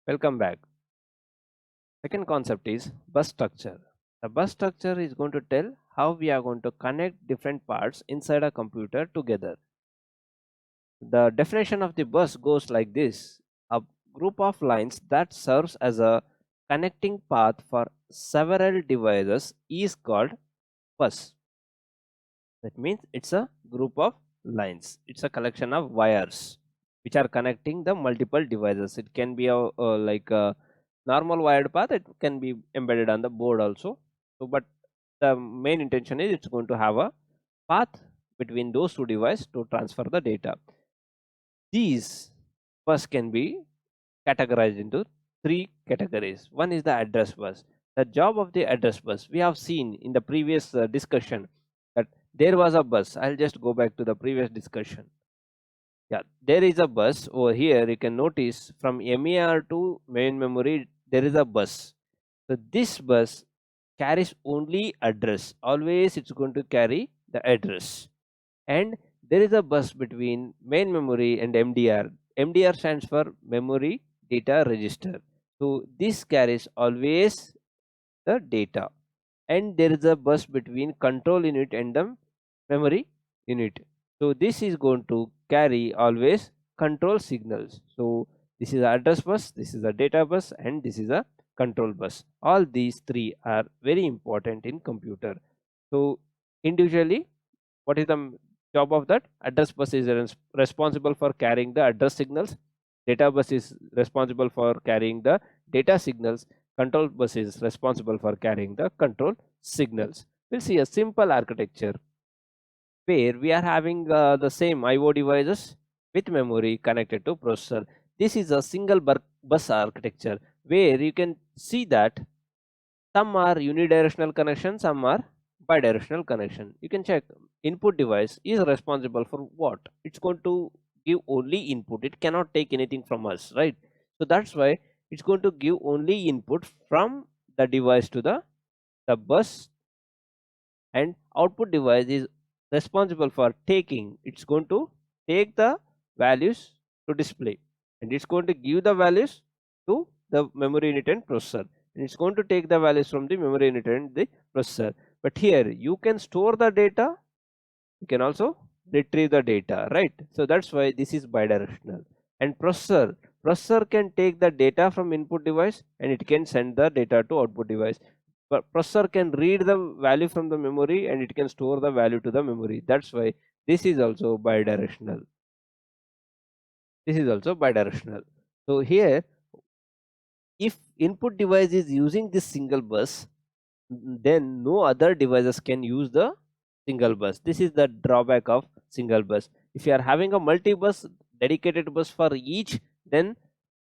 Welcome back. Second concept is bus structure. The bus structure is going to tell how we are going to connect different parts inside a computer together. The definition of the bus goes like this: a group of lines that serves as a connecting path for several devices is called bus. That means it's a group of lines. It's a collection of wires which are connecting the multiple devices. It can be like a normal wired path. It can be embedded on the board also. So, but the main intention is it's going to have a path between those two devices to transfer the data. These bus can be categorized into three categories. One is the address bus. The job of the address bus, we have seen in the previous discussion that there was a bus. I'll just go back to the previous discussion. Yeah, there is a bus over here. You can notice from MER to main memory, there is a bus. So this bus carries only address. Always it's going to carry the address. And there is a bus between main memory and MDR. MDR stands for memory data register. So this carries always the data. And there is a bus between control unit and the memory unit. So this is going to carry always control signals. So this is address bus, this is a data bus, and this is a control bus. All these three are very important in computer. So individually, what is the job of that? Address bus is responsible for carrying the address signals. Data bus is responsible for carrying the data signals. Control bus is responsible for carrying the control signals. We'll see a simple architecture where we are having the same IO devices with memory connected to processor. This is a single bus architecture where you can see that some are unidirectional connection, some are bidirectional connection. You can check input device is responsible for what? It's going to give only input. It cannot take anything from us, right? So that's why it's going to give only input from the device to the bus, and output device is responsible for taking. It's going to take the values to display, and it's going to give the values to the memory unit and processor, and it's going to take the values from the memory unit and the processor. But here you can store the data, you can also retrieve the data, right? So that's why this is bidirectional. And processor can take the data from input device and it can send the data to output device. But processor can read the value from the memory and it can store the value to the memory. That's why this is also bidirectional. This is also bidirectional. So here, if input device is using this single bus, then no other devices can use the single bus. This is the drawback of single bus. If you are having a multi-bus dedicated bus for each, then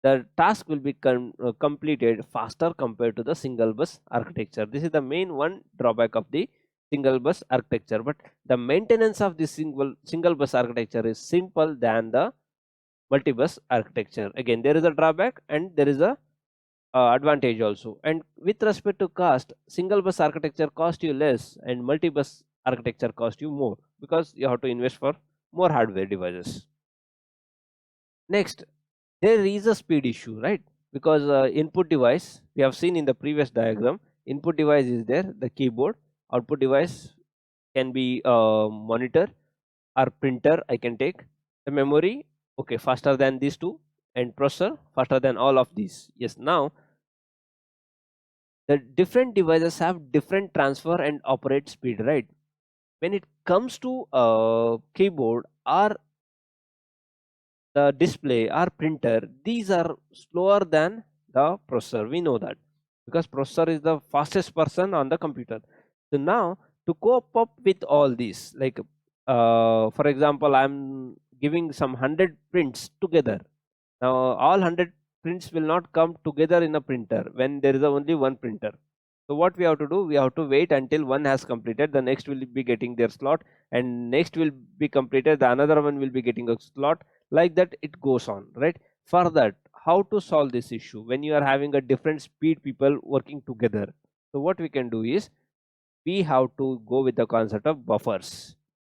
the task will be completed faster compared to the single bus architecture. This is the main one drawback of the single bus architecture. But the maintenance of the single bus architecture is simple than the multi-bus architecture. Again, there is a drawback and there is a advantage also. And with respect to cost, single bus architecture cost you less and multi-bus architecture cost you more because you have to invest for more hardware devices. Next, there is a speed issue, right? Because input device, we have seen in the previous diagram, input device is there, the keyboard. Output device can be a monitor or printer. I can take the memory, okay, faster than these two, and processor faster than all of these. Yes, now the different devices have different transfer and operate speed, right? When it comes to keyboard or the display or printer, these are slower than the processor. We know that because processor is the fastest person on the computer. So now to cope up with all these, like for example, I'm giving some 100 prints together. Now all 100 prints will not come together in a printer when there is only one printer. So what we have to do, we have to wait until one has completed, the next will be getting their slot, and next will be completed, the another one will be getting a slot. like that it goes on, right? For that, how to solve this issue when you are having a different speed people working together? So what we can do is, we have to go with the concept of buffers.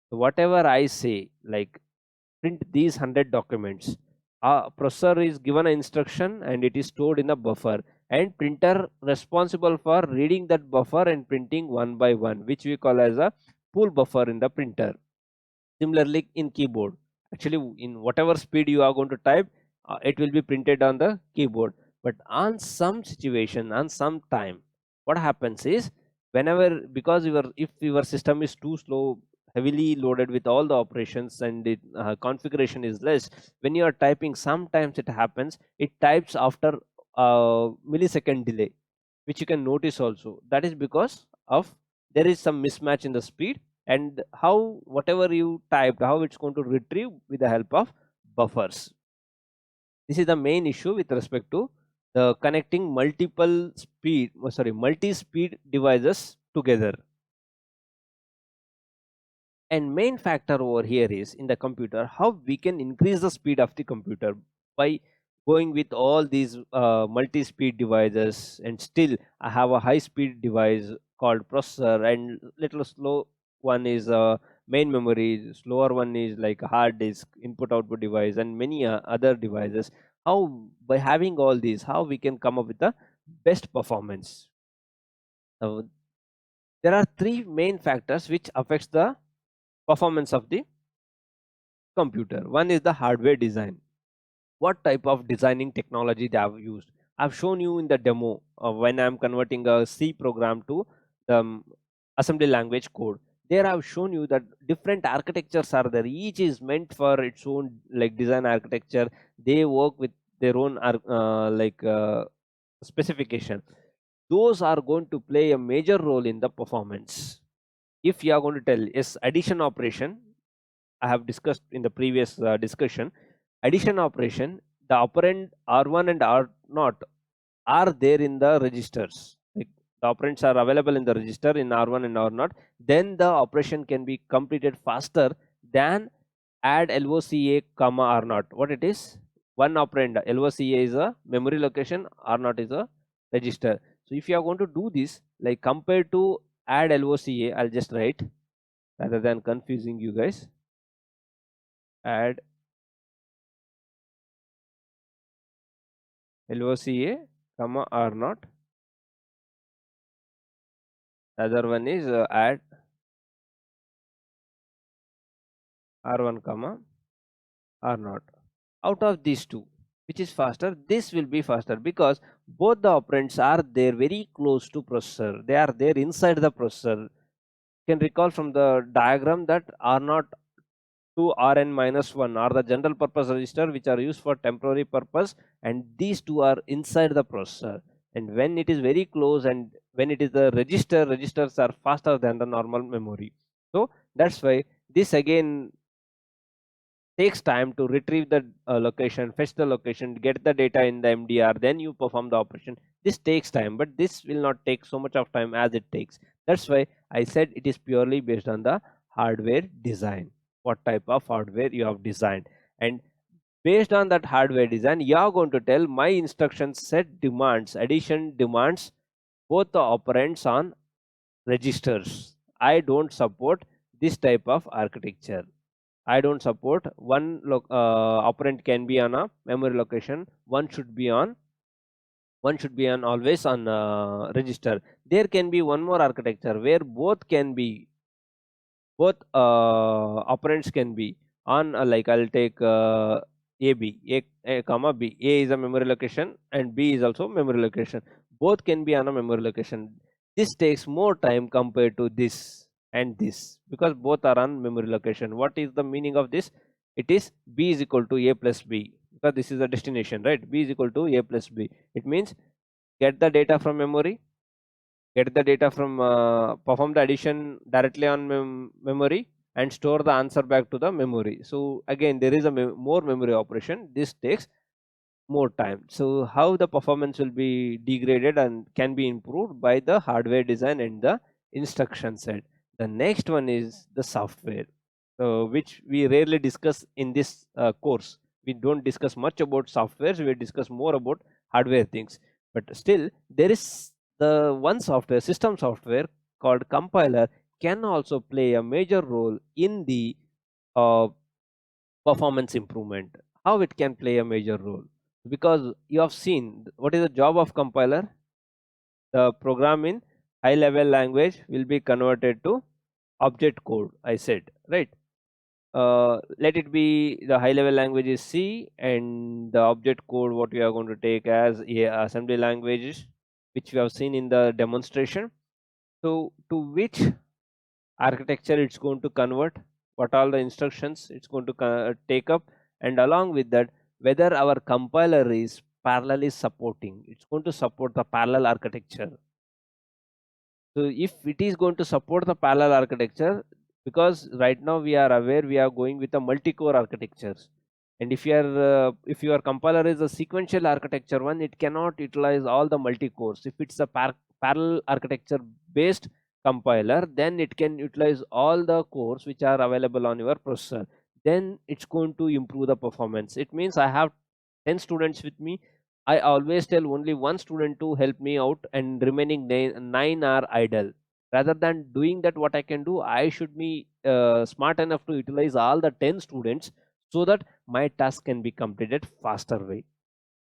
So whatever I say, like print these 100 documents, processor is given an instruction and it is stored in a buffer, and printer responsible for reading that buffer and printing one by one, which we call as a pool buffer in the printer. Similarly in keyboard, actually in whatever speed you are going to type, it will be printed on the keyboard. But on some situation, on some time, what happens is, whenever, because if your system is too slow, heavily loaded with all the operations, and it, configuration is less, when you are typing, sometimes it happens, it types after millisecond delay, which you can notice also. That is because of there is some mismatch in the speed, and how whatever you typed, how it's going to retrieve with the help of buffers. This is the main issue with respect to the connecting multi-speed devices together. And main factor over here is, in the computer, how we can increase the speed of the computer by going with all these multi-speed devices. And still I have a high speed device called processor, and little slow one is main memory, slower one is like a hard disk, input output device, and many other devices. How, by having all these, how we can come up with the best performance? Now, there are three main factors which affects the performance of the computer. One is the hardware design. What type of designing technology they have used? I've shown you in the demo when I'm converting a C program to the assembly language code. There I've shown you that different architectures are there. Each is meant for its own like design architecture. They work with their own specification. Those are going to play a major role in the performance. If you are going to tell, yes, addition operation, I have discussed in the previous discussion, addition operation, the operand R1 and R0 are there in the registers. Like the operands are available in the register in R1 and R0, then the operation can be completed faster than add LOCA comma R0. What it is? One operand, LOCA is a memory location, R0 is a register. So if you are going to do this, like compared to add LOCA, I'll just write rather than confusing you guys. Add LOCA comma R0. The other one is add R1 comma R0. Out of these two, which is faster? This will be faster because both the operands are there very close to processor. They are there inside the processor. You can recall from the diagram that R0 to Rn minus 1 are the general purpose register which are used for temporary purpose, and these two are inside the processor. And when it is very close, and when it is the registers are faster than the normal memory. So that's why this again takes time to retrieve the location, fetch the location, get the data in the MDR, then you perform the operation. This takes time, but this will not take so much of time as it takes. That's why I said it is purely based on the hardware design, what type of hardware you have designed. And based on that hardware design, you are going to tell my instruction set demands, addition demands both the operands on registers. I don't support this type of architecture. I don't support operand can be on a memory location. One should be on always on register. There can be one more architecture where both operands can be on like I'll take A comma B. A is a memory location and B is also memory location. Both can be on a memory location. This takes more time compared to this and this because both are on memory location. What is the meaning of this? It is B is equal to A plus B because this is the destination, right? B is equal to A plus B. It means get the data from memory, get the data from perform the addition directly on memory, and store the answer back to the memory. So again there is a more memory operation. This takes more time. So how the performance will be degraded and can be improved by the hardware design and the instruction set. The next one is the software, which we rarely discuss in this course. We don't discuss much about softwares, we discuss more about hardware things. But still, there is the one software, system software called compiler, can also play a major role in the uh, performance improvement. How it can play a major role? Because you have seen what is the job of compiler. The program in high level language will be converted to object code, I said, right? Let it be the high level language is C, and the object code what we are going to take as assembly languages, which we have seen in the demonstration. So to which architecture it's going to convert, what all the instructions it's going to take up, and along with that, whether our compiler is parallelly supporting, it's going to support the parallel architecture. So if it is going to support the parallel architecture, because right now we are aware we are going with a multi-core architectures, and if your compiler is a sequential architecture one, it cannot utilize all the multi-cores. If it's a parallel architecture based compiler, then it can utilize all the cores which are available on your processor. Then it's going to improve the performance. It means I have 10 students with me, I always tell only one student to help me out, and remaining nine are idle. Rather than doing that, what I can do, I should be smart enough to utilize all the 10 students so that my task can be completed faster way.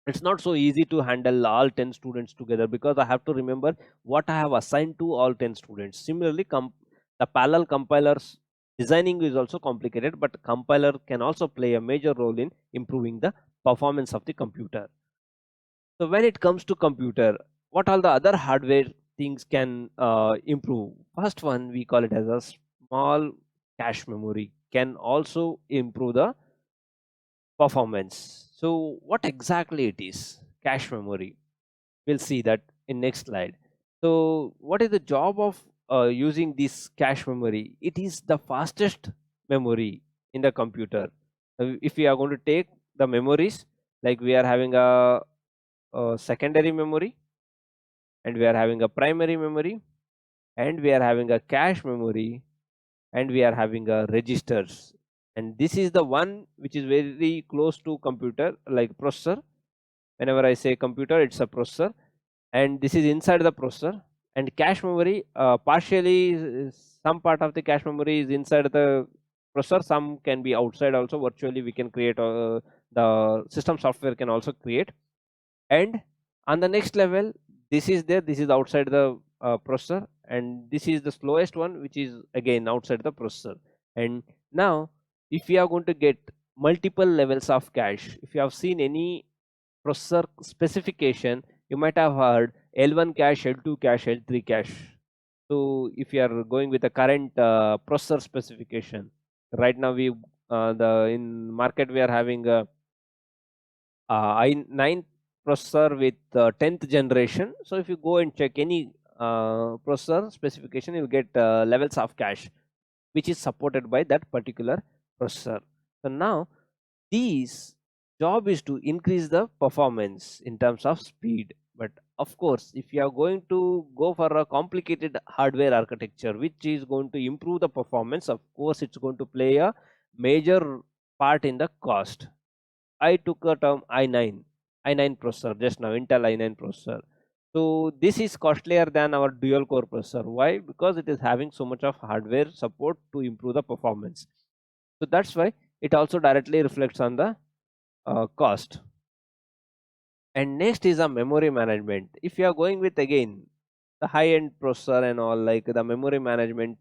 It's not so easy to handle all 10 students together, because I have to remember what I have assigned to all 10 students. Similarly, the parallel compilers designing is also complicated, but compiler can also play a major role in improving the performance of the computer. So when it comes to computer, what all the other hardware things can improve? First one, we call it as a small cache memory, can also improve the performance. So what exactly it is? Cache memory. We'll see that in next slide. So what is the job of using this cache memory? It is the fastest memory in the computer. If we are going to take the memories, like we are having a secondary memory, and we are having a primary memory, and we are having a cache memory, and we are having a registers. And this is the one which is very close to computer, like processor. Whenever I say computer, it's a processor, and this is inside the processor. And cache memory, partially some part of the cache memory is inside the processor, some can be outside also. Virtually we can create, the system software can also create. And on the next level, this is there, this is outside the processor, and this is the slowest one, which is again outside the processor. And now, if you are going to get multiple levels of cache, if you have seen any processor specification, you might have heard L1 cache, L2 cache, L3 cache. So if you are going with the current processor specification, right now we the in market we are having a i9 processor with 10th generation. So if you go and check any processor specification, you'll get levels of cache which is supported by that particular processor. So now these job is to increase the performance in terms of speed. But of course, if you are going to go for a complicated hardware architecture which is going to improve the performance, of course it's going to play a major part in the cost. I took a term i9 processor just now, Intel i9 processor. So this is costlier than our dual core processor. Why? Because it is having so much of hardware support to improve the performance. So that's why it also directly reflects on the cost. And next is a memory management. If you are going with again the high end processor and all, like the memory management,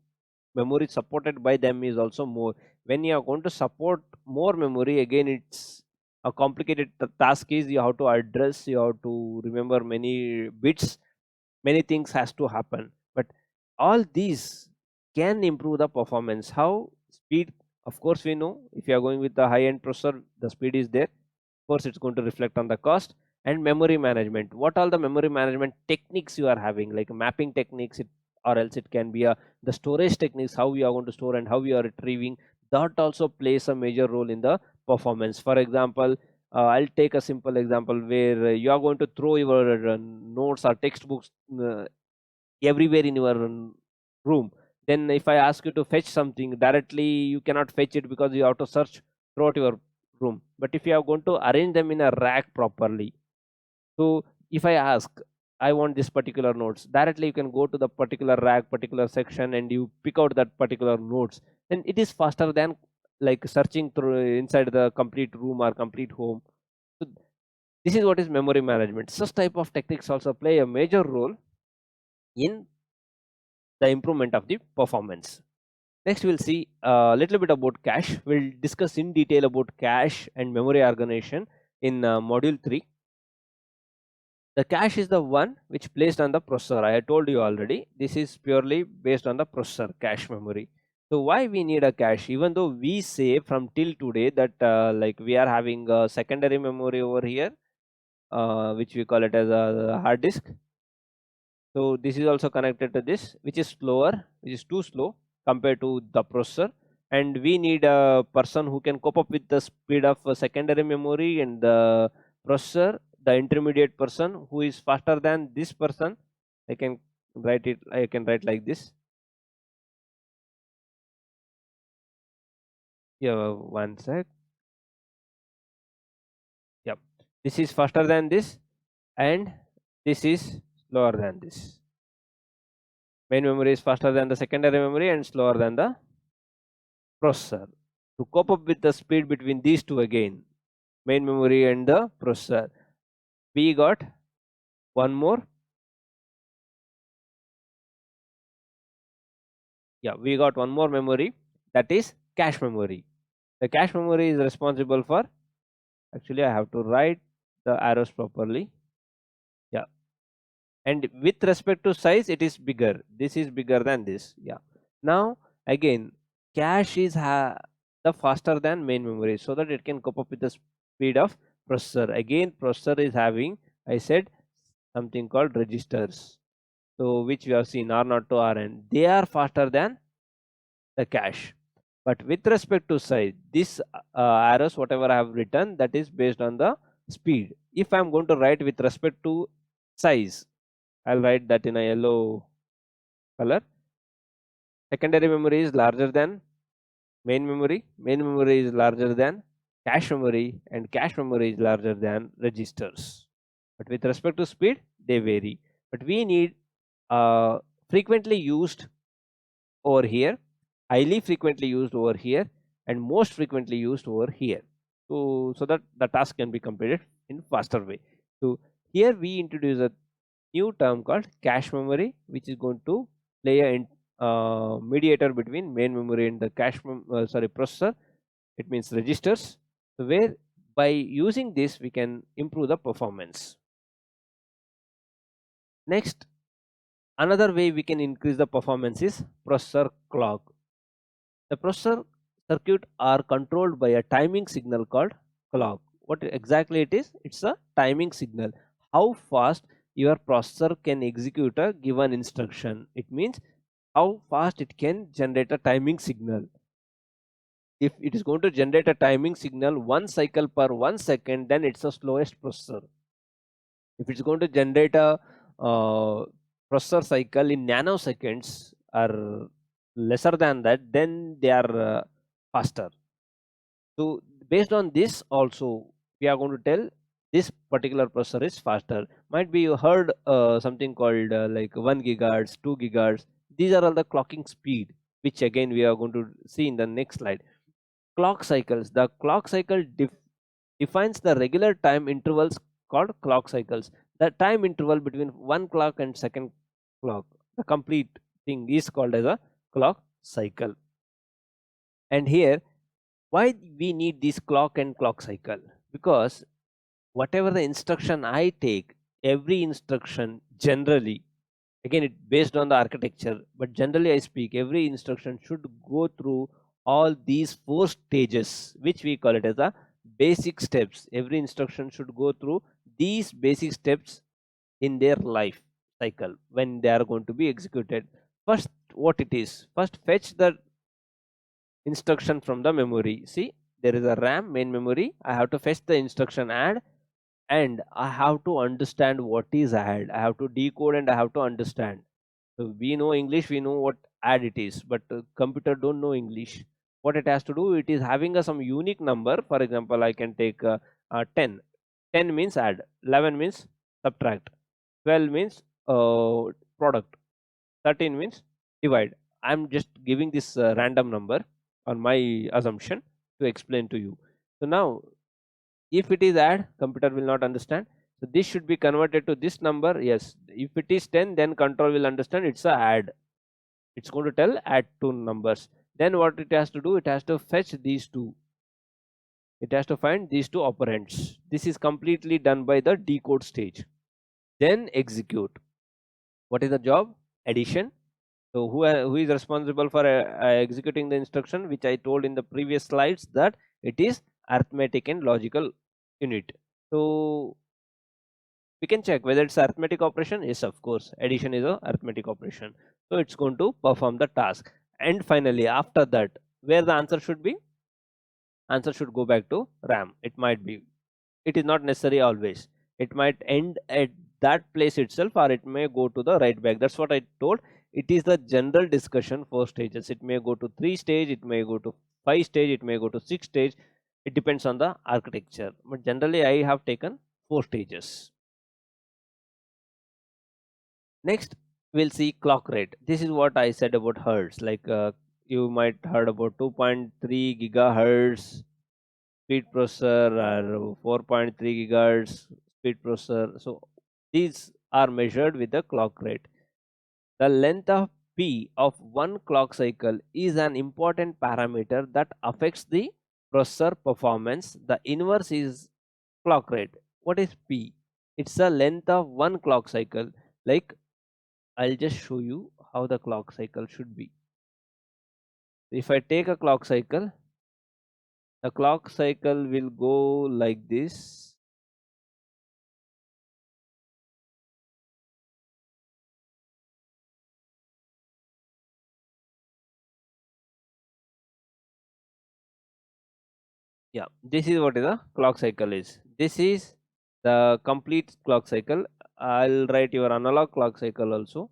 memory supported by them is also more. When you are going to support more memory, again it's a complicated task. Is you have to address, you have to remember many bits, many things has to happen. But all these can improve the performance. How? Speed, of course we know, if you are going with the high end processor, the speed is there. Of course it's going to reflect on the cost. And memory management, what all the memory management techniques you are having, like mapping techniques, or else it can be the storage techniques, how you are going to store and how you are retrieving, that also plays a major role in the performance. For example, I'll take a simple example where you are going to throw your notes or textbooks everywhere in your room. Then if I ask you to fetch something directly, you cannot fetch it because you have to search throughout your room. But if you are going to arrange them in a rack properly, so if I ask, I want this particular nodes, directly you can go to the particular rack, particular section, and you pick out that particular nodes. Then it is faster than like searching through inside the complete room or complete home. So this is what is memory management. Such type of techniques also play a major role in the improvement of the performance. Next, we'll see a little bit about cache. We'll discuss in detail about cache and memory organization in module 3. The cache is the one which placed on the processor. I had told you already. This is purely based on the processor cache memory. So why we need a cache? Even though we say from till today that like we are having a secondary memory over here, which we call it as a hard disk. So this is also connected to this, which is slower, which is too slow compared to the processor. And we need a person who can cope up with the speed of secondary memory and the processor, the intermediate person who is faster than this person. I can write like this. Yeah, one sec. Yep. This is faster than this, and this is slower than this. Main memory is faster than the secondary memory and slower than the processor. To cope up with the speed between these two again, main memory and the processor, we got one more. Yeah, we got one more memory, that is cache memory. The cache memory is responsible for, actually I have to write the arrows properly. Yeah, and with respect to size it is bigger. This is bigger than this. Yeah, now again cache is the faster than main memory, so that it can cope up with the speed of processor. Again processor is having, I said, something called registers, so which we have seen R0 to Rn, they are faster than the cache. But with respect to size, this arrows whatever I have written, that is based on the speed. If I am going to write with respect to size, I'll write that in a yellow color. Secondary memory is larger than main memory. Main memory is larger than cache memory, and cache memory is larger than registers. But with respect to speed, they vary. But we need frequently used over here, highly frequently used over here, and most frequently used over here. So that the task can be completed in faster way. So here we introduce a new term called cache memory, which is going to play a mediator between main memory and the processor. It means registers. So where by using this we can improve the performance. Next, another way we can increase the performance is processor clock. The processor circuit are controlled by a timing signal called clock. What exactly it is? It's a timing signal. How fast your processor can execute a given instruction. It means how fast it can generate a timing signal. If it is going to generate a timing signal 1 cycle per 1 second, then it's the slowest processor. If it's going to generate a processor cycle in nanoseconds or lesser than that, then they are faster. So based on this also, we are going to tell this particular processor is faster. Might be you heard something called like 1 gigahertz, 2 gigahertz. These are all the clocking speed, which again we are going to see in the next slide. Clock cycles. The clock cycle defines the regular time intervals called clock cycles. The time interval between one clock and second clock, the complete thing is called as a clock cycle. And here, why we need this clock and clock cycle? Because whatever the instruction I take, every instruction generally, again it based on the architecture, but generally I speak, every instruction should go through all these 4 stages, which we call it as the basic steps. Every instruction should go through these basic steps in their life cycle when they are going to be executed. First, what it is? First, fetch the instruction from the memory. See, there is a RAM main memory. I have to fetch the instruction add, and I have to understand what is add. I have to decode and I have to understand. So we know English, we know what add it is, but computer don't know English. what it has to do, it is having some unique number. For example, I can take 10. 10 means add, 11 means subtract, 12 means product, 13 means divide. I'm just giving this random number on my assumption to explain to you. So now if it is add, computer will not understand. So this should be converted to this number. Yes, if it is 10, then control will understand it's a add. It's going to tell add two numbers. Then what it has to do, it has to fetch these two. It has to find these two operands. This is completely done by the decode stage. Then execute. What is the job? Addition. So who is responsible for executing the instruction, which I told in the previous slides that it is arithmetic and logical unit. So we can check whether it's arithmetic operation. Yes, of course, addition is a arithmetic operation. So it's going to perform the task. And finally, after that, where the answer should be? Answer should go back to RAM. It might be. It is not necessary always. It might end at that place itself, or it may go to the right back. That's what I told. It is the general discussion, 4 stages. It may go to 3 stage, it may go to 5 stage, it may go to 6 stage. It depends on the architecture. But generally, I have taken 4 stages. Next, we'll see clock rate. This is what I said about hertz. Like you might heard about 2.3 gigahertz speed processor or 4.3 gigahertz speed processor. So these are measured with the clock rate. The length of P of one clock cycle is an important parameter that affects the processor performance. The inverse is clock rate. What is P? It's the length of one clock cycle. Like I'll just show you how the clock cycle should be. If I take a clock cycle, the clock cycle will go like this. Yeah, this is what is the clock cycle is. This is the complete clock cycle. I'll write your analog clock cycle also.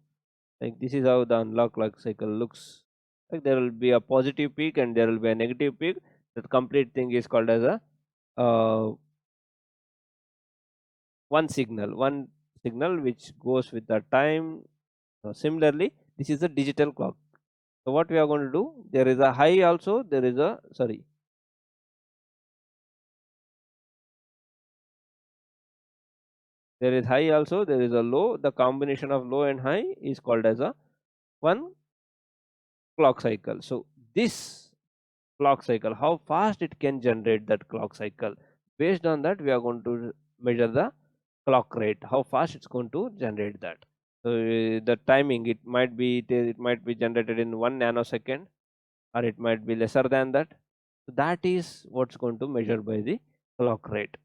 Like this is how the analog clock cycle looks. Like there will be a positive peak and there will be a negative peak. The complete thing is called as a one signal which goes with the time. Similarly, this is a digital clock. So what we are going to do, there is a high also, there is a there is high also, there is a low. The combination of low and high is called as a one clock cycle. So this clock cycle, how fast it can generate that clock cycle, based on that we are going to measure the clock rate, how fast it's going to generate that. So the timing, it might be generated in 1 nanosecond, or it might be lesser than that. So that is what's going to measure by the clock rate.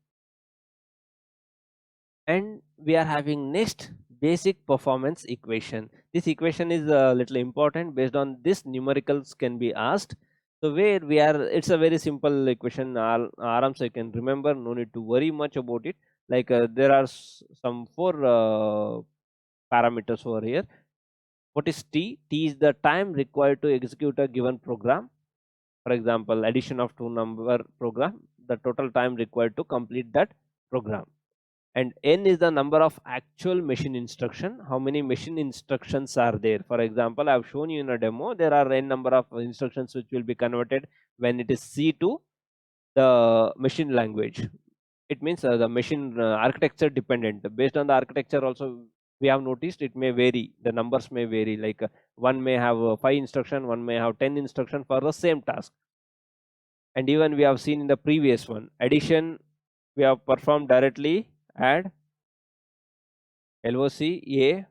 And we are having next basic performance equation. This equation is a little important. Based on this, numericals can be asked. So where we are, it's a very simple equation. Aram, so you can remember, no need to worry much about it. Like there are some 4 parameters over here. What is T? T is the time required to execute a given program. For example, addition of 2 number program, the total time required to complete that program. And n is the number of actual machine instruction. How many machine instructions are there? For example, I have shown you in a demo, there are n number of instructions which will be converted when it is C to the machine language. It means the machine architecture dependent. Based on the architecture also, we have noticed it may vary. The numbers may vary. Like one may have 5 instruction, one may have 10 instruction for the same task. And even we have seen in the previous one, addition we have performed directly, add LOC A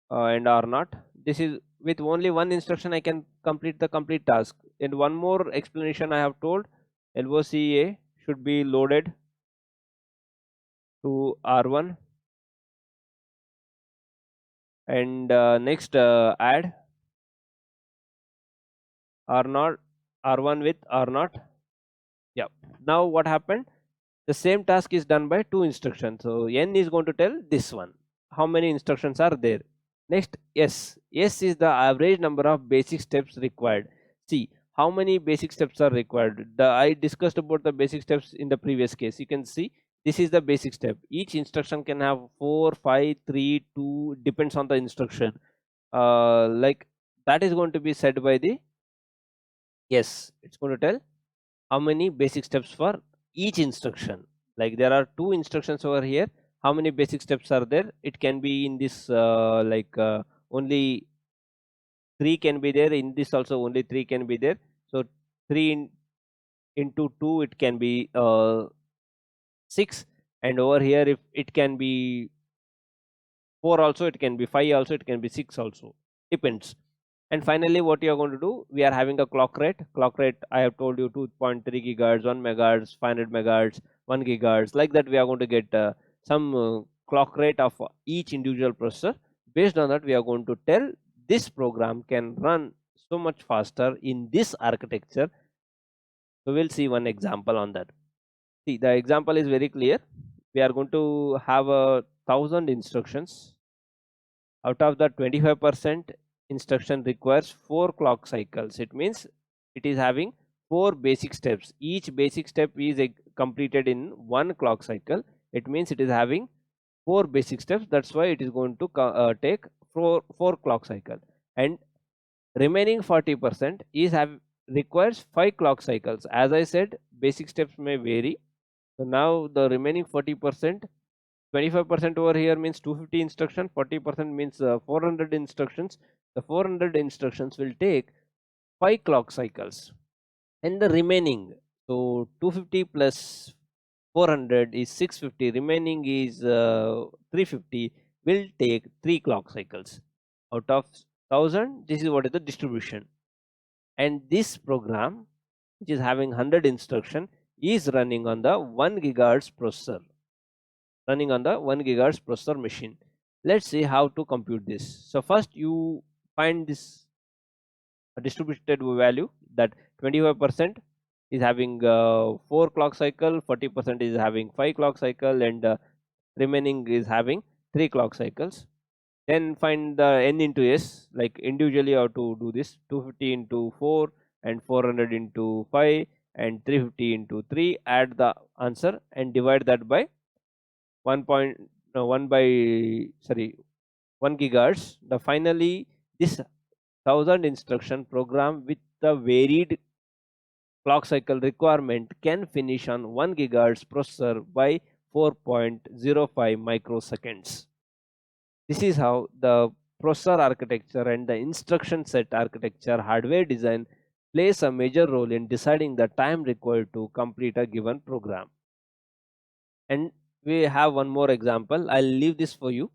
and R naught. This is with only one instruction I can complete the complete task. And one more explanation I have told, LOC A should be loaded to R1, and next add R0, R1 with R0. Yeah. Now what happened? The same task is done by 2 instructions. So n is going to tell this one how many instructions are there. Next, S. S is the average number of basic steps required. See how many basic steps are required. I discussed about the basic steps in the previous case. You can see this is the basic step. Each instruction can have 4, 5, 3, 2, depends on the instruction. Like that is going to be said by the yes. It's going to tell how many basic steps for each instruction. Like there are 2 instructions over here. How many basic steps are there? It can be in this only 3 can be there. In this also only 3 can be there. So 3 into 2 it can be 6, and over here if it can be 4 also, it can be 5 also, it can be 6 also, depends. And finally what you are going to do, we are having a clock rate. Clock rate I have told you 2.3 gigahertz, 1 megahertz, 500 megahertz, 1 gigahertz, like that we are going to get some clock rate of each individual processor. Based on that we are going to tell this program can run so much faster in this architecture. So we'll see one example on that. See, the example is very clear. We are going to have 1,000 instructions. Out of the 25% instruction requires 4 clock cycles. It means it is having 4 basic steps. Each basic step is completed in 1 clock cycle. It means it is having 4 basic steps. That's why it is going to take 4 clock cycle. And remaining 40% is requires 5 clock cycles. As I said, basic steps may vary. So now the remaining 40%, 25% over here means 250 instruction, 40% means 400 instructions. The 400 instructions will take 5 clock cycles, and the remaining, so 250 plus 400 is 650, remaining is 350, will take 3 clock cycles. Out of 1000, this is what is the distribution. And this program, which is having 100 instruction, is running on the 1 gigahertz processor. Running on the 1 gigahertz processor machine. Let's see how to compute this. So first you find this distributed value, that 25% is having 4 clock cycle, 40% is having 5 clock cycle, and remaining is having 3 clock cycles. Then find the n into s, like individually how to do this. 250 into 4 and 400 into 5 and 350 into 3, add the answer and divide that by 1 gigahertz. The finally this 1000 instruction program with the varied clock cycle requirement can finish on 1 gigahertz processor by 4.05 microseconds. This is how the processor architecture and the instruction set architecture hardware design plays a major role in deciding the time required to complete a given program. And we have one more example. I'll leave this for you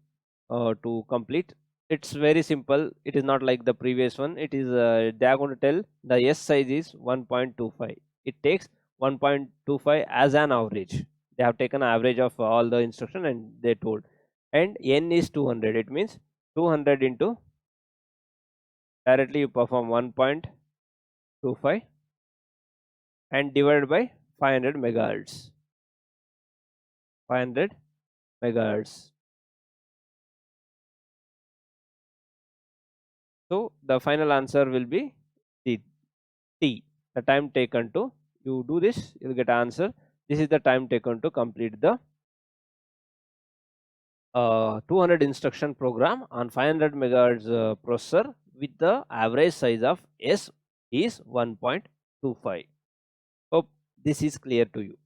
to complete. It's very simple. It is not like the previous one. It is they are going to tell the S size is 1.25. It takes 1.25 as an average. They have taken an average of all the instruction and they told. And n is 200. It means 200 into, directly you perform 1.25 and divided by 500 megahertz. 500 megahertz. So the final answer will be the T, the time taken to, you do this, you'll get answer. This is the time taken to complete the 200 instruction program on 500 megahertz processor with the average size of S is 1.25. Hope this is clear to you.